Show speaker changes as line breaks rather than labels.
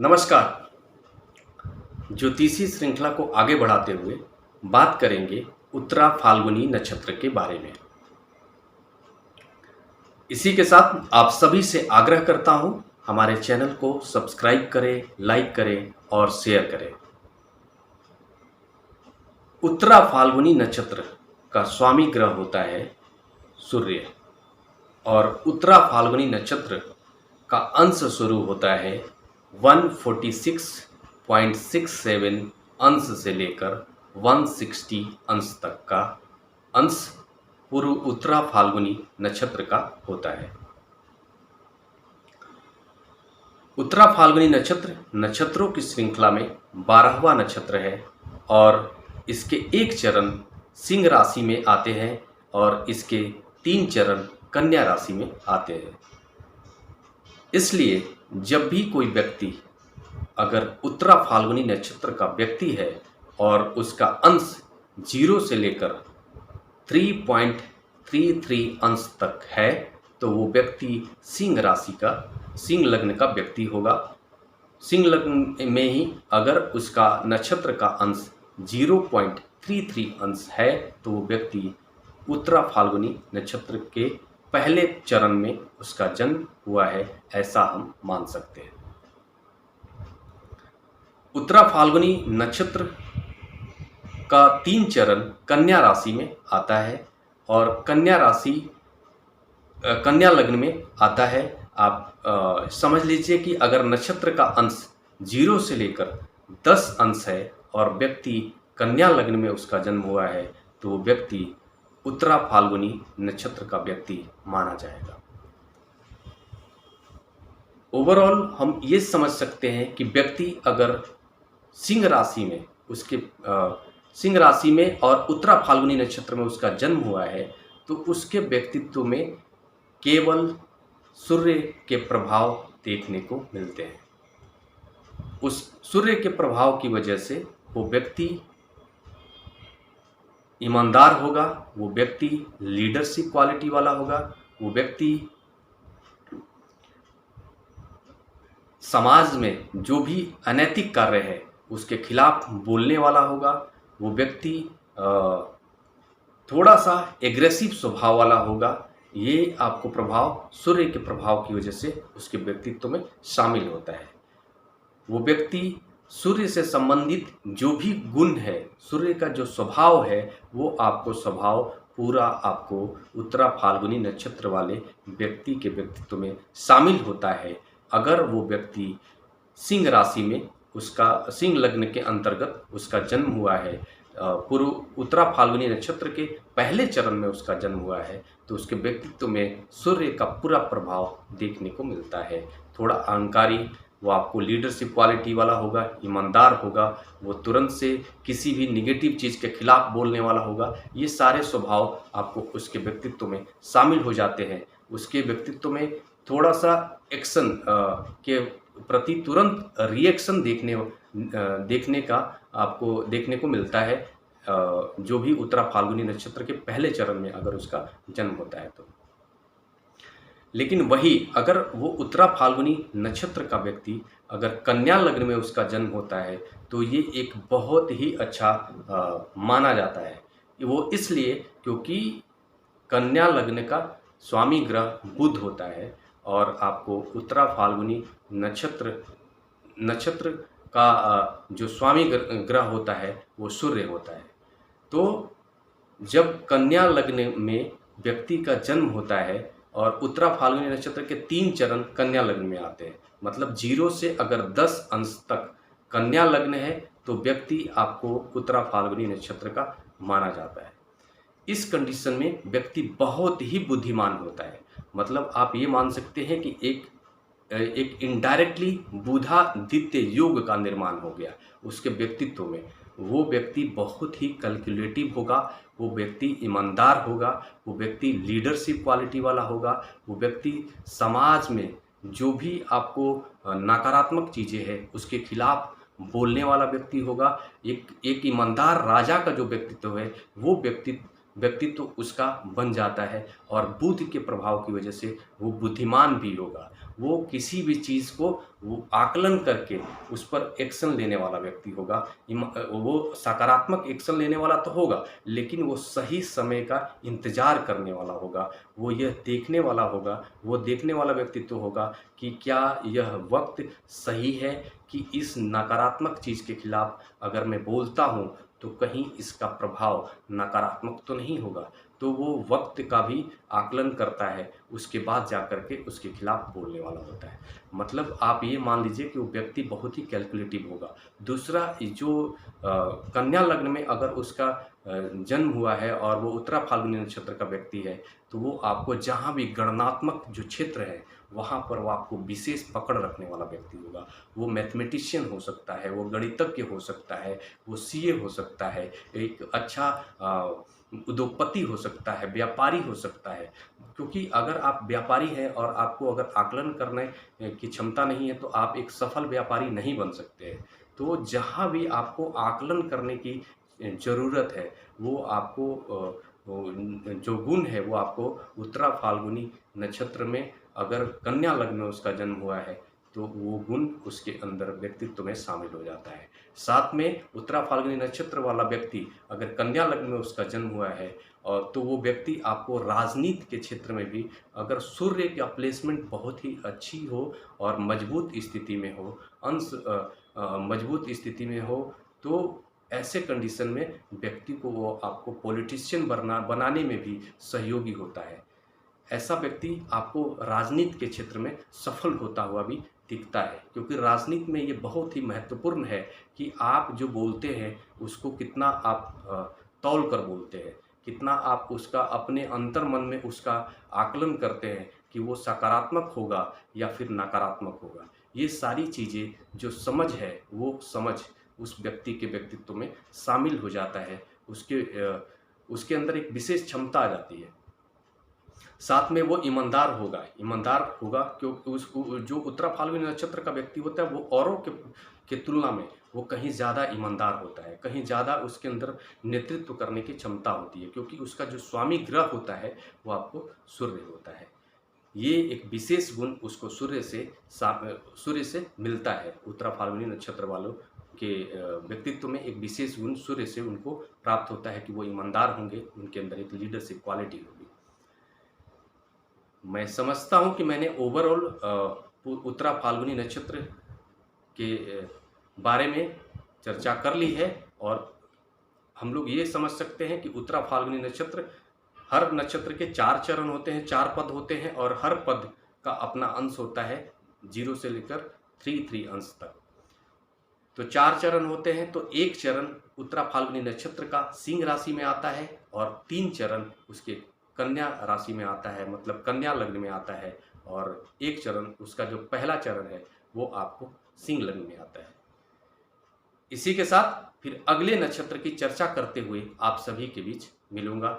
नमस्कार। ज्योतिषी श्रृंखला को आगे बढ़ाते हुए बात करेंगे उत्तरा फाल्गुनी नक्षत्र के बारे में। इसी के साथ आप सभी से आग्रह करता हूं, हमारे चैनल को सब्सक्राइब करें, लाइक करें और शेयर करें। उत्तरा फाल्गुनी नक्षत्र का स्वामी ग्रह होता है सूर्य और उत्तरा फाल्गुनी नक्षत्र का अंश शुरू होता है 146.67 अंश से लेकर 160 अंश तक का अंश पूर्व उत्तरा फाल्गुनी नक्षत्र का होता है। उत्तरा फाल्गुनी नक्षत्र नक्षत्रों की श्रृंखला में 12वां नक्षत्र है और इसके एक चरण सिंह राशि में आते हैं और इसके 3 चरण कन्या राशि में आते हैं। इसलिए जब भी कोई व्यक्ति अगर उत्तरा फाल्गुनी नक्षत्र का व्यक्ति है और उसका अंश 0 से लेकर 3.33 अंश तक है तो वो व्यक्ति सिंह राशि का, सिंह लग्न का व्यक्ति होगा। सिंह लग्न में ही अगर उसका नक्षत्र का अंश 0.33 अंश है तो वो व्यक्ति उत्तरा फाल्गुनी नक्षत्र के पहले चरण में उसका जन्म हुआ है, ऐसा हम मान सकते हैं। उत्तरा फाल्गुनी नक्षत्र का 3 चरण कन्या राशि में आता है और कन्या राशि कन्या लग्न में आता है। आप समझ लीजिए कि अगर नक्षत्र का अंश 0 से लेकर 10 अंश है और व्यक्ति कन्या लग्न में उसका जन्म हुआ है तो वो व्यक्ति उत्तरा फाल्गुनी नक्षत्र का व्यक्ति माना जाएगा। ओवरऑल हम ये समझ सकते हैं कि व्यक्ति अगर सिंह राशि में सिंह राशि में और उत्तरा फाल्गुनी नक्षत्र में उसका जन्म हुआ है तो उसके व्यक्तित्व में केवल सूर्य के प्रभाव देखने को मिलते हैं। उस सूर्य के प्रभाव की वजह से वो व्यक्ति ईमानदार होगा, वो व्यक्ति लीडरशिप क्वालिटी वाला होगा, वो व्यक्ति समाज में जो भी अनैतिक कार्य है उसके खिलाफ बोलने वाला होगा, वो व्यक्ति थोड़ा सा एग्रेसिव स्वभाव वाला होगा। ये आपको प्रभाव सूर्य के प्रभाव की वजह से उसके व्यक्तित्व में शामिल होता है। वो व्यक्ति सूर्य से संबंधित जो भी गुण है, सूर्य का जो स्वभाव है वो आपको स्वभाव पूरा आपको उत्तरा फाल्गुनी नक्षत्र वाले व्यक्ति के व्यक्तित्व में शामिल होता है। अगर वो व्यक्ति सिंह राशि में उसका सिंह लग्न के अंतर्गत उसका जन्म हुआ है, पूर्व उत्तरा फाल्गुनी नक्षत्र के पहले चरण में उसका जन्म हुआ है तो उसके व्यक्तित्व में सूर्य का पूरा प्रभाव देखने को मिलता है। थोड़ा अहंकारी, वो आपको लीडरशिप क्वालिटी वाला होगा, ईमानदार होगा, वो तुरंत से किसी भी निगेटिव चीज़ के खिलाफ बोलने वाला होगा। ये सारे स्वभाव आपको उसके व्यक्तित्व में शामिल हो जाते हैं। उसके व्यक्तित्व में थोड़ा सा एक्शन के प्रति तुरंत रिएक्शन देखने का आपको देखने को मिलता है जो भी उत्तरा फाल्गुनी नक्षत्र के पहले चरण में अगर उसका जन्म होता है तो। लेकिन वही अगर वो उत्तरा फाल्गुनी नक्षत्र का व्यक्ति अगर कन्या लग्न में उसका जन्म होता है तो ये एक बहुत ही अच्छा माना जाता है। वो इसलिए क्योंकि कन्या लग्न का स्वामी ग्रह बुध होता है और आपको उत्तरा फाल्गुनी नक्षत्र का जो स्वामी ग्रह होता है वो सूर्य होता है। तो जब कन्या लग्न में व्यक्ति का जन्म होता है और उत्तरा फाल्गुनी नक्षत्र के 3 चरण कन्या लग्न में आते हैं, मतलब 0 से अगर 10 अंश तक कन्या लग्न है तो व्यक्ति आपको उत्तरा फाल्गुनी नक्षत्र का माना जाता है। इस कंडीशन में व्यक्ति बहुत ही बुद्धिमान होता है। मतलब आप ये मान सकते हैं कि एक इनडायरेक्टली बुधादित्य योग का निर्माण हो गया उसके व्यक्तित्व में। वो व्यक्ति बहुत ही कैलकुलेटिव होगा, वो व्यक्ति ईमानदार होगा, वो व्यक्ति लीडरशिप क्वालिटी वाला होगा, वो व्यक्ति समाज में जो भी आपको नकारात्मक चीज़ें हैं उसके खिलाफ बोलने वाला व्यक्ति होगा। एक ईमानदार राजा का जो व्यक्तित्व है वो व्यक्ति व्यक्तित्व उसका बन जाता है और बुध के प्रभाव की वजह से वो बुद्धिमान भी होगा। वो किसी भी चीज़ को वो आकलन करके उस पर एक्शन लेने वाला व्यक्ति होगा। वो सकारात्मक एक्शन लेने वाला तो होगा, लेकिन वो सही समय का इंतज़ार करने वाला होगा। वो यह देखने वाला होगा, वो देखने वाला व्यक्तित्व होगा कि क्या यह वक्त सही है कि इस नकारात्मक चीज़ के खिलाफ अगर मैं बोलता हूँ तो कहीं इसका प्रभाव नकारात्मक तो नहीं होगा। तो वो वक्त का भी आकलन करता है, उसके बाद जा कर के उसके खिलाफ बोलने वाला होता है। मतलब आप ये मान लीजिए कि वो व्यक्ति बहुत ही कैलकुलेटिव होगा। दूसरा जो कन्या लग्न में अगर उसका जन्म हुआ है और वो उत्तरा फाल्गुनी नक्षत्र का व्यक्ति है, तो वो आपको जहाँ भी गणनात्मक जो क्षेत्र है वहाँ पर वो आपको विशेष पकड़ रखने वाला व्यक्ति होगा। वो मैथमेटिशियन हो सकता है, वो गणितज्ञ हो सकता है, वो सीए हो सकता है, एक अच्छा उद्योगपति हो सकता है, व्यापारी हो सकता है। क्योंकि अगर आप व्यापारी हैं और आपको अगर आकलन करने की क्षमता नहीं है तो आप एक सफल व्यापारी नहीं बन सकते हैं। तो जहाँ भी आपको आकलन करने की ज़रूरत है, वो आपको जो गुण है वो आपको उत्तरा फाल्गुनी नक्षत्र में अगर कन्या लग्न में उसका जन्म हुआ है तो वो गुण उसके अंदर व्यक्तित्व में शामिल हो जाता है। साथ में उत्तरा फाल्गुनी नक्षत्र वाला व्यक्ति अगर कन्या लग्न में उसका जन्म हुआ है और तो वो व्यक्ति आपको राजनीति के क्षेत्र में भी अगर सूर्य का प्लेसमेंट बहुत ही अच्छी हो और मजबूत स्थिति में हो, मजबूत स्थिति में हो, तो ऐसे कंडीशन में व्यक्ति को वो आपको पॉलिटिशियन बनाने में भी सहयोगी होता है। ऐसा व्यक्ति आपको राजनीति के क्षेत्र में सफल होता हुआ भी दिखता है, क्योंकि राजनीति में ये बहुत ही महत्वपूर्ण है कि आप जो बोलते हैं उसको कितना आप तौल कर बोलते हैं, कितना आप उसका अपने अंतर मन में उसका आकलन करते हैं कि वो सकारात्मक होगा या फिर नकारात्मक होगा। ये सारी चीज़ें जो समझ है वो समझ उस व्यक्ति के व्यक्तित्व में शामिल हो जाता है। उसके अंदर एक विशेष क्षमता आ जाती है। साथ में वो ईमानदार होगा क्योंकि जो उत्तरा फाल्गुनी नक्षत्र का व्यक्ति होता है वो औरों के तुलना में वो कहीं ज़्यादा ईमानदार होता है, कहीं ज़्यादा उसके अंदर नेतृत्व करने की क्षमता होती है, क्योंकि उसका जो स्वामी ग्रह होता है वो आपको सूर्य होता है। ये एक विशेष गुण उसको सूर्य से मिलता है। उत्तरा फाल्गुनी नक्षत्र वालों के व्यक्तित्व में एक विशेष गुण सूर्य से उनको प्राप्त होता है कि वो ईमानदार होंगे, उनके अंदर एक लीडरशिप क्वालिटी होगी। मैं समझता हूँ कि मैंने ओवरऑल उत्तरा फाल्गुनी नक्षत्र के बारे में चर्चा कर ली है और हम लोग ये समझ सकते हैं कि उत्तरा फाल्गुनी नक्षत्र, हर नक्षत्र के 4 चरण होते हैं, 4 पद होते हैं और हर पद का अपना अंश होता है 0 से लेकर 3 अंश तक। तो 4 चरण होते हैं, तो एक चरण उत्तरा फाल्गुनी नक्षत्र का सिंह राशि में आता है और 3 चरण उसके कन्या राशि में आता है, मतलब कन्या लग्न में आता है, और एक चरण उसका जो पहला चरण है वो आपको सिंह लग्न में आता है। इसी के साथ फिर अगले नक्षत्र की चर्चा करते हुए आप सभी के बीच मिलूंगा।